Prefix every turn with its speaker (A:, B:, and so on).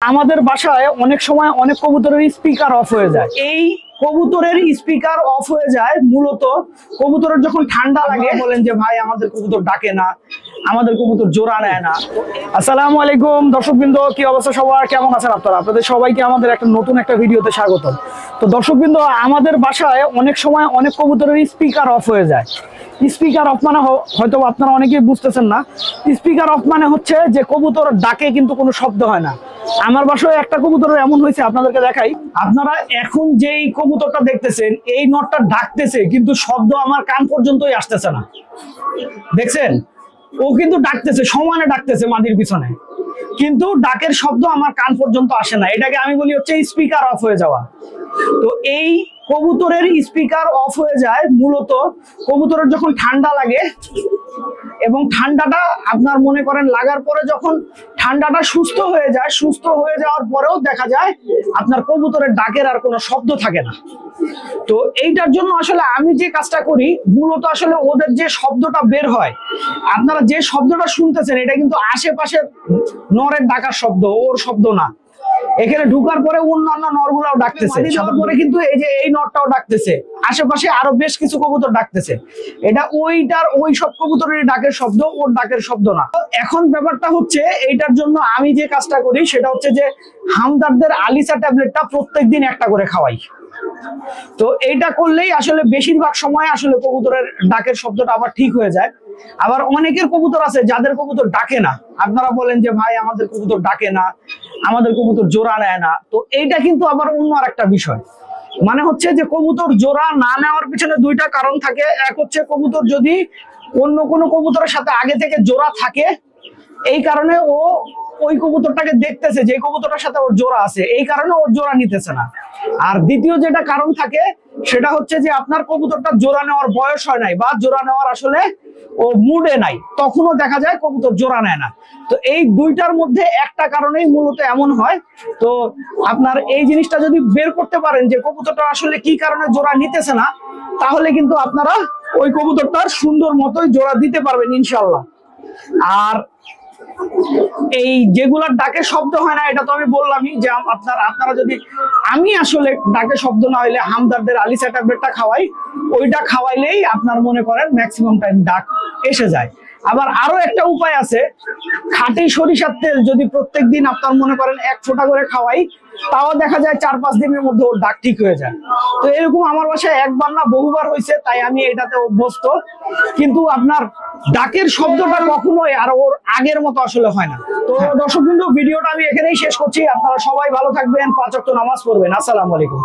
A: আমাদের বাসায় অনেক সময় অনেক কবুতরের স্পিকার অফ হয়ে যায়। এই কবুতরের স্পিকার অফ হয়ে যায় মূলত কবুতরের যখন ঠান্ডা লাগে। বলেন যে ভাই আমাদের কবুতর ডাকে না, আমাদের কবুতর জোড়া নেয় না। আসসালামু আলাইকুম দর্শকবৃন্দ, কি অবস্থা সবার, কেমন আছেন আপনারা? আপনাদের সবাইকে আমাদের একটা নতুন একটা ভিডিওতে স্বাগত। তো দর্শকবৃন্দ, আমাদের বাসায় অনেক সময় অনেক কবুতরের স্পিকার অফ হয়ে যায়। স্পিকার অফ মানে হয়তো আপনারা অনেকেই বুঝতেছেন না। স্পিকার অফ মানে হচ্ছে যে কবুতর ডাকে কিন্তু কোনো শব্দ হয় না। আমার বাসায় একটা কবুতরের এমন হয়েছে, আপনাদেরকে দেখাই। আপনারা এখন যেই কবুতরটা দেখতেছেন, এই নটটা ডাকতেছে কিন্তু শব্দ আমার কান পর্যন্তই আসতেছে না। দেখছেন, ও কিন্তু ডাকতেছে, সমানে ডাকতেছে মাদির পিছনে, কিন্তু ডাকের শব্দ আমার কান পর্যন্ত আসে না। এটাকে আমি বলি হচ্ছে স্পিকার অফ হয়ে যাওয়া। তো এই কবুতরের স্পিকার অফ হয়ে যায় মূলত কবুতরের যখন ঠান্ডা লাগে, এবং ঠান্ডাটা আপনার মনে করেন লাগার পরে যখন ঠান্ডাটা সুস্থ হয়ে যায়, সুস্থ হয়ে যাওয়ার পরেও দেখা যায় আপনার কবুতরের ডাকের আর কোনো শব্দ থাকে না। তো এইটার জন্য আসলে আমি যে কাজটা করি, মূলত আসলে ওদের যে শব্দটা বের হয়, আপনারা যে শব্দটা শুনতেছেন, এটা কিন্তু আশেপাশে নরের ডাকার শব্দ, ওর শব্দ না। এখানে ঢুকার পরে অন্যান্য নরগুলাও ডাকতেছে, পরে কিন্তু এই যে এই নরটাও ডাকতেছে, আশেপাশে আরো বেশ কিছু কবুতর ডাকতেছে। এটা ওই সব কবুতরের ডাকের শব্দ, ওর ডাকের শব্দ না। এখন ব্যাপারটা হচ্ছে, এইটার জন্য আমি যে কাজটা করি সেটা হচ্ছে যে হামদর্দের আলিসা ট্যাবলেটটা প্রত্যেকদিন একটা করে খাওয়াই। তো এইটা করলেই আসলে বেশিরভাগ সময় আসলে কবুতরের ডাকের শব্দটা আবার ঠিক হয়ে যায়। আবার অনেকের কবুতর আছে যাদের কবুতর ডাকে না। আপনারা বলেন যে ভাই আমাদের কবুতর ডাকে না, আমাদের কবুতর জোড়া নেয় না। তো এইটা কিন্তু আবার অন্য আর একটা বিষয়। মানে হচ্ছে যে কবুতর জোড়া না নেওয়ার পিছনে দুইটা কারণ থাকে। এক হচ্ছে কবুতর যদি অন্য কোনো কবুতরের সাথে আগে থেকে জোড়া থাকে, এই কারণে ও ওই কবুতরটাকে দেখতেছে যে কবুতরটার সাথে ওর জোড়া আছে, এই কারণে ওর জোড়া নিতেছে না। আর দ্বিতীয় যেটা কারণ থাকে সেটা হচ্ছে যে আপনার কবুতরটা জোড়া নেওয়ার বয়স হয় নাই, বা জোড়া নেওয়ার আসলে ও মুডে নাই, তখনও দেখা যায় কবুতর জোড়া নেয় না। তো এই দুইটার মধ্যে একটা কারণেই মূলত এমন হয়। তো আপনার এই জিনিসটা যদি বের করতে পারেন যে কবুতরটা আসলে কি কারণে জোড়া নিতেছে না, তাহলে কিন্তু আপনারা ওই কবুতরটার সুন্দর মতোই জোড়া দিতে পারবেন ইনশাল্লাহ। আর এই যেগুলার ডাকে শব্দ হয় না, এটা তো আমি বললামই যে আপনারা যদি, আমি আসলে ডাকে শব্দ না হইলে হামদর্দের আলিসা ট্যাবলেটটা খাওয়াই, ওইটা খাওয়াইলেই আপনার মনে করেন ম্যাক্সিমাম টাইম ডাক এসে যায়। আবার আরো একটা উপায় আছে, খাঁটি সরিষার তেল যদি প্রত্যেকদিন আপনার মনে করেন 1 ফোঁটা করে খাওয়াই, তাও দেখা যায় 4-5 দিনের মধ্যে ওর ডাক ঠিক হয়ে যায়। তো এরকম আমার বাসায় একবার না বহুবার হয়েছে, তাই আমি এটাতে অভ্যস্ত। কিন্তু আপনার ডাকের শব্দটা কখনোই আর ওর আগের মতো আসলে হয় না। তো দর্শকবৃন্দ, ভিডিওটা আমি এখানেই শেষ করছি। আপনারা সবাই ভালো থাকবেন, 5 ওয়াক্ত নামাজ পড়বেন। আসসালামু আলাইকুম।